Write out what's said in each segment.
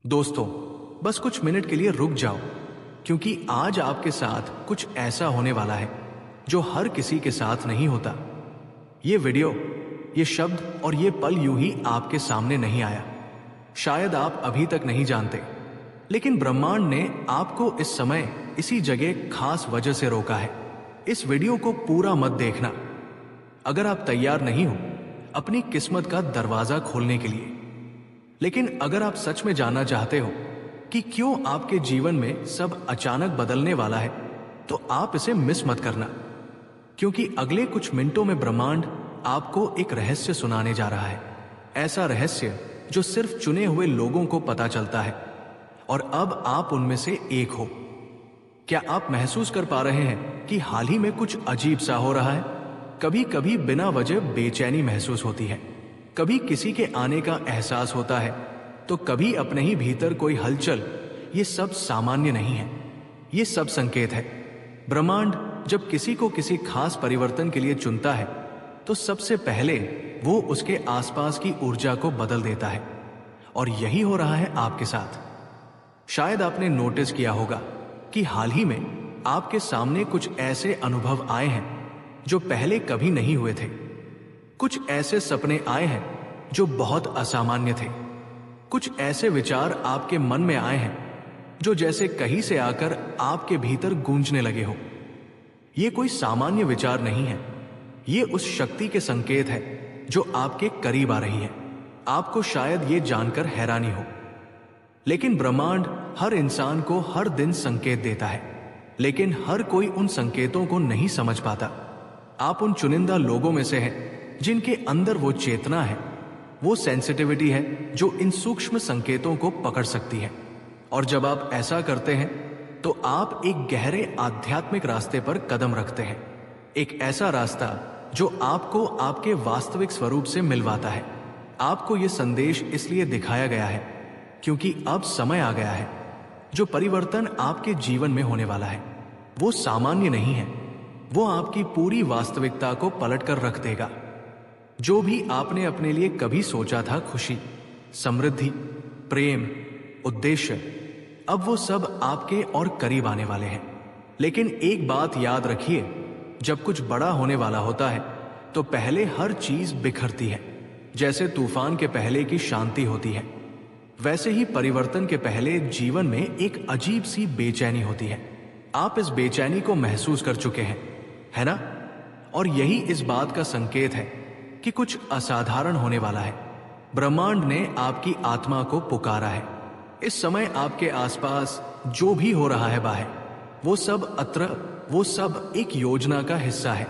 दोस्तों, बस कुछ मिनट के लिए रुक जाओ, क्योंकि आज आपके साथ कुछ ऐसा होने वाला है जो हर किसी के साथ नहीं होता। ये वीडियो, ये शब्द और ये पल यूं ही आपके सामने नहीं आया। शायद आप अभी तक नहीं जानते, लेकिन ब्रह्मांड ने आपको इस समय इसी जगह खास वजह से रोका है। इस वीडियो को पूरा मत देखना अगर आप तैयार नहीं हो अपनी किस्मत का दरवाजा खोलने के लिए। लेकिन अगर आप सच में जानना चाहते हो कि क्यों आपके जीवन में सब अचानक बदलने वाला है, तो आप इसे मिस मत करना, क्योंकि अगले कुछ मिनटों में ब्रह्मांड आपको एक रहस्य सुनाने जा रहा है। ऐसा रहस्य जो सिर्फ चुने हुए लोगों को पता चलता है, और अब आप उनमें से एक हो। क्या आप महसूस कर पा रहे हैं कि हाल ही में कुछ अजीब सा हो रहा है? कभी कभी बिना वजह बेचैनी महसूस होती है, कभी किसी के आने का एहसास होता है, तो कभी अपने ही भीतर कोई हलचल। ये सब सामान्य नहीं है, ये सब संकेत है। ब्रह्मांड जब किसी को किसी खास परिवर्तन के लिए चुनता है, तो सबसे पहले वो उसके आसपास की ऊर्जा को बदल देता है, और यही हो रहा है आपके साथ। शायद आपने नोटिस किया होगा कि हाल ही में आपके सामने कुछ ऐसे अनुभव आए हैं जो पहले कभी नहीं हुए थे। कुछ ऐसे सपने आए हैं जो बहुत असामान्य थे। कुछ ऐसे विचार आपके मन में आए हैं जो जैसे कहीं से आकर आपके भीतर गूंजने लगे हो। ये कोई सामान्य विचार नहीं है, ये उस शक्ति के संकेत है जो आपके करीब आ रही है। आपको शायद ये जानकर हैरानी हो, लेकिन ब्रह्मांड हर इंसान को हर दिन संकेत देता है, लेकिन हर कोई उन संकेतों को नहीं समझ पाता। आप उन चुनिंदा लोगों में से हैं जिनके अंदर वो चेतना है, वो सेंसिटिविटी है जो इन सूक्ष्म संकेतों को पकड़ सकती है। और जब आप ऐसा करते हैं तो आप एक गहरे आध्यात्मिक रास्ते पर कदम रखते हैं, एक ऐसा रास्ता जो आपको आपके वास्तविक स्वरूप से मिलवाता है। आपको ये संदेश इसलिए दिखाया गया है क्योंकि अब समय आ गया है। जो परिवर्तन आपके जीवन में होने वाला है वो सामान्य नहीं है, वो आपकी पूरी वास्तविकता को पलट कर रख देगा। जो भी आपने अपने लिए कभी सोचा था, खुशी, समृद्धि, प्रेम, उद्देश्य, अब वो सब आपके और करीब आने वाले हैं। लेकिन एक बात याद रखिए, जब कुछ बड़ा होने वाला होता है तो पहले हर चीज बिखरती है। जैसे तूफान के पहले की शांति होती है, वैसे ही परिवर्तन के पहले जीवन में एक अजीब सी बेचैनी होती है। आप इस बेचैनी को महसूस कर चुके हैं, है ना? और यही इस बात का संकेत है कि कुछ असाधारण होने वाला है। ब्रह्मांड ने आपकी आत्मा को पुकारा है। इस समय आपके आसपास जो भी हो रहा है बाहर, वो सब एक योजना का हिस्सा है।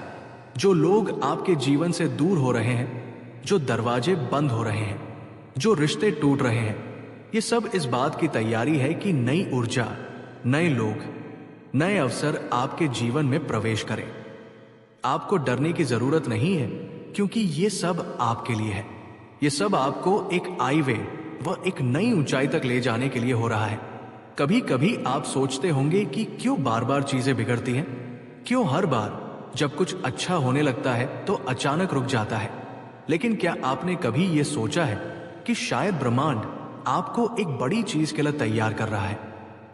जो लोग आपके जीवन से दूर हो रहे हैं, जो दरवाजे बंद हो रहे हैं, जो रिश्ते टूट रहे हैं, ये सब इस बात की तैयारी है कि नई ऊर्जा, नए लोग, नए अवसर आपके जीवन में प्रवेश करें। आपको डरने की जरूरत नहीं है, क्योंकि ये सब आपके लिए है। ये सब आपको एक हाईवे व एक नई ऊंचाई तक ले जाने के लिए हो रहा है। कभी कभी आप सोचते होंगे कि क्यों बार बार चीजें बिगड़ती हैं, क्यों हर बार जब कुछ अच्छा होने लगता है तो अचानक रुक जाता है। लेकिन क्या आपने कभी ये सोचा है कि शायद ब्रह्मांड आपको एक बड़ी चीज के लिए तैयार कर रहा है?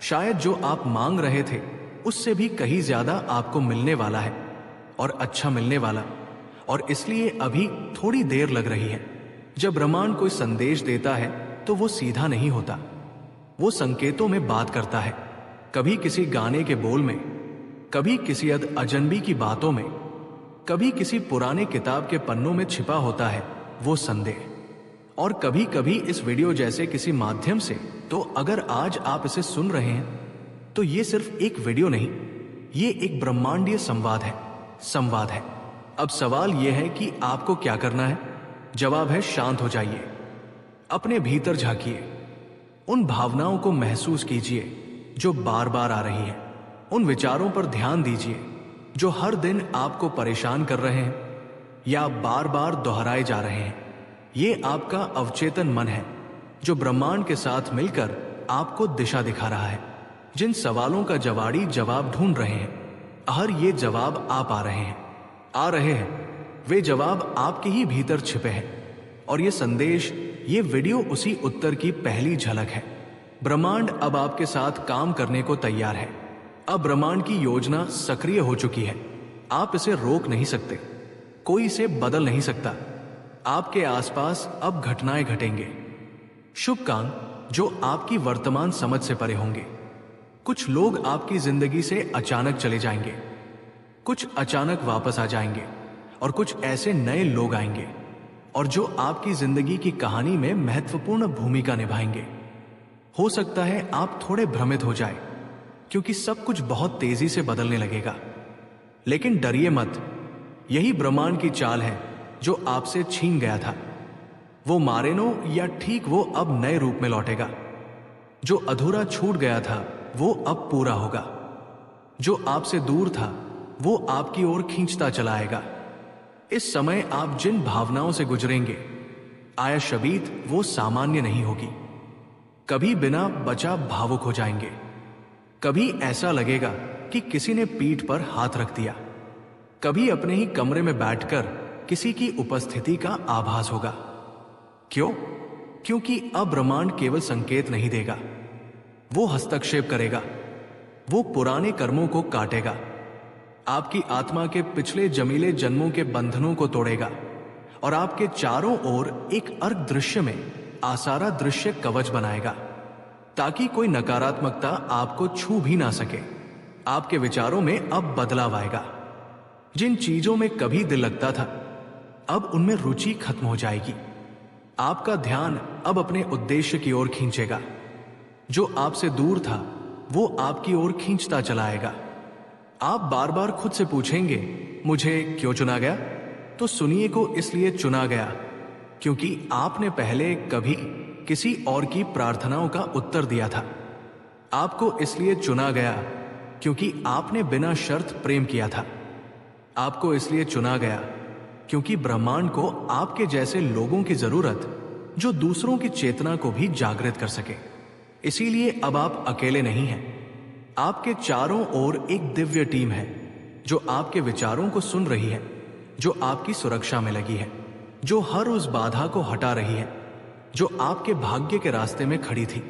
शायद जो आप मांग रहे थे उससे भी कहीं ज्यादा आपको मिलने वाला है, और अच्छा मिलने वाला। और इसलिए अभी थोड़ी देर लग रही है। जब ब्रह्मांड कोई संदेश देता है तो वो सीधा नहीं होता, वो संकेतों में बात करता है। कभी किसी गाने के बोल में, कभी किसी अजनबी की बातों में, कभी किसी पुराने किताब के पन्नों में छिपा होता है वो संदेश, और कभी कभी इस वीडियो जैसे किसी माध्यम से। तो अगर आज आप इसे सुन रहे हैं तो ये सिर्फ एक वीडियो नहीं, ये एक ब्रह्मांडीय संवाद है। अब सवाल यह है कि आपको क्या करना है? जवाब है, शांत हो जाइए, अपने भीतर झांकिए, उन भावनाओं को महसूस कीजिए जो बार बार आ रही हैं, उन विचारों पर ध्यान दीजिए जो हर दिन आपको परेशान कर रहे हैं या बार बार दोहराए जा रहे हैं। ये आपका अवचेतन मन है जो ब्रह्मांड के साथ मिलकर आपको दिशा दिखा रहा है। जिन सवालों का जवाब ढूंढ रहे हैं, हर ये जवाब आप आ रहे हैं, वे जवाब आपके ही भीतर छिपे हैं। और ये संदेश, ये वीडियो उसी उत्तर की पहली झलक है। ब्रह्मांड अब आपके साथ काम करने को तैयार है। अब ब्रह्मांड की योजना सक्रिय हो चुकी है। आप इसे रोक नहीं सकते, कोई इसे बदल नहीं सकता। आपके आसपास अब घटनाएं घटेंगे, शुभ काम जो आपकी वर्तमान समझ से परे होंगे। कुछ लोग आपकी जिंदगी से अचानक चले जाएंगे, कुछ अचानक वापस आ जाएंगे और कुछ ऐसे नए लोग आएंगे और जो आपकी जिंदगी की कहानी में महत्वपूर्ण भूमिका निभाएंगे। हो सकता है आप थोड़े भ्रमित हो जाए क्योंकि सब कुछ बहुत तेजी से बदलने लगेगा, लेकिन डरिए मत। यही ब्रह्मांड की चाल है जो आपसे छीन गया था। वो मारेनो या ठीक वो अब नए रूप में लौटेगा। जो अधूरा छूट गया था वो अब पूरा होगा। जो आपसे दूर था वो आपकी ओर खींचता चला आएगा। इस समय आप जिन भावनाओं से गुजरेंगे, आया शबीत वो सामान्य नहीं होगी। कभी बिना बचा भावुक हो जाएंगे, कभी ऐसा लगेगा कि किसी ने पीठ पर हाथ रख दिया, कभी अपने ही कमरे में बैठकर किसी की उपस्थिति का आभास होगा। क्यों? क्योंकि अब ब्रह्मांड केवल संकेत नहीं देगा, वो हस्तक्षेप करेगा। वो पुराने कर्मों को काटेगा, आपकी आत्मा के पिछले जमीले जन्मों के बंधनों को तोड़ेगा और आपके चारों ओर एक अर्क दृश्य में आसारा दृश्य कवच बनाएगा ताकि कोई नकारात्मकता आपको छू भी ना सके। आपके विचारों में अब बदलाव आएगा। जिन चीजों में कभी दिल लगता था अब उनमें रुचि खत्म हो जाएगी। आपका ध्यान अब अपने उद्देश्य की ओर खींचेगा। जो आपसे दूर था वो आपकी ओर खींचता चला आएगा। आप बार बार खुद से पूछेंगे, मुझे क्यों चुना गया? तो सुनिए को इसलिए चुना गया क्योंकि आपने पहले कभी किसी और की प्रार्थनाओं का उत्तर दिया था। आपको इसलिए चुना गया क्योंकि आपने बिना शर्त प्रेम किया था। आपको इसलिए चुना गया क्योंकि ब्रह्मांड को आपके जैसे लोगों की जरूरत जो दूसरों की चेतना को भी जागृत कर सके। इसीलिए अब आप अकेले नहीं हैं। आपके चारों ओर एक दिव्य टीम है जो आपके विचारों को सुन रही है, जो आपकी सुरक्षा में लगी है, जो हर उस बाधा को हटा रही है जो आपके भाग्य के रास्ते में खड़ी थी।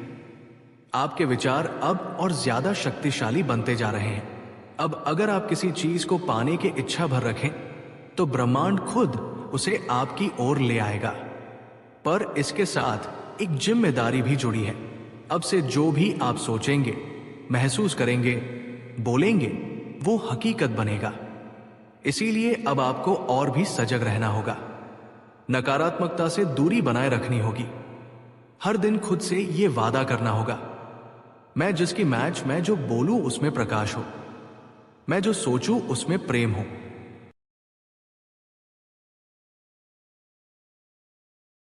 आपके विचार अब और ज्यादा शक्तिशाली बनते जा रहे हैं। अब अगर आप किसी चीज को पाने की इच्छा भर रखें तो ब्रह्मांड खुद उसे आपकी ओर ले आएगा। पर इसके साथ एक जिम्मेदारी भी जुड़ी है। अब से जो भी आप सोचेंगे, महसूस करेंगे, बोलेंगे, वो हकीकत बनेगा। इसीलिए अब आपको और भी सजग रहना होगा। नकारात्मकता से दूरी बनाए रखनी होगी। हर दिन खुद से ये वादा करना होगा, मैं जिसकी मैच मैं जो बोलूं उसमें प्रकाश हो, मैं जो सोचूं उसमें प्रेम हो।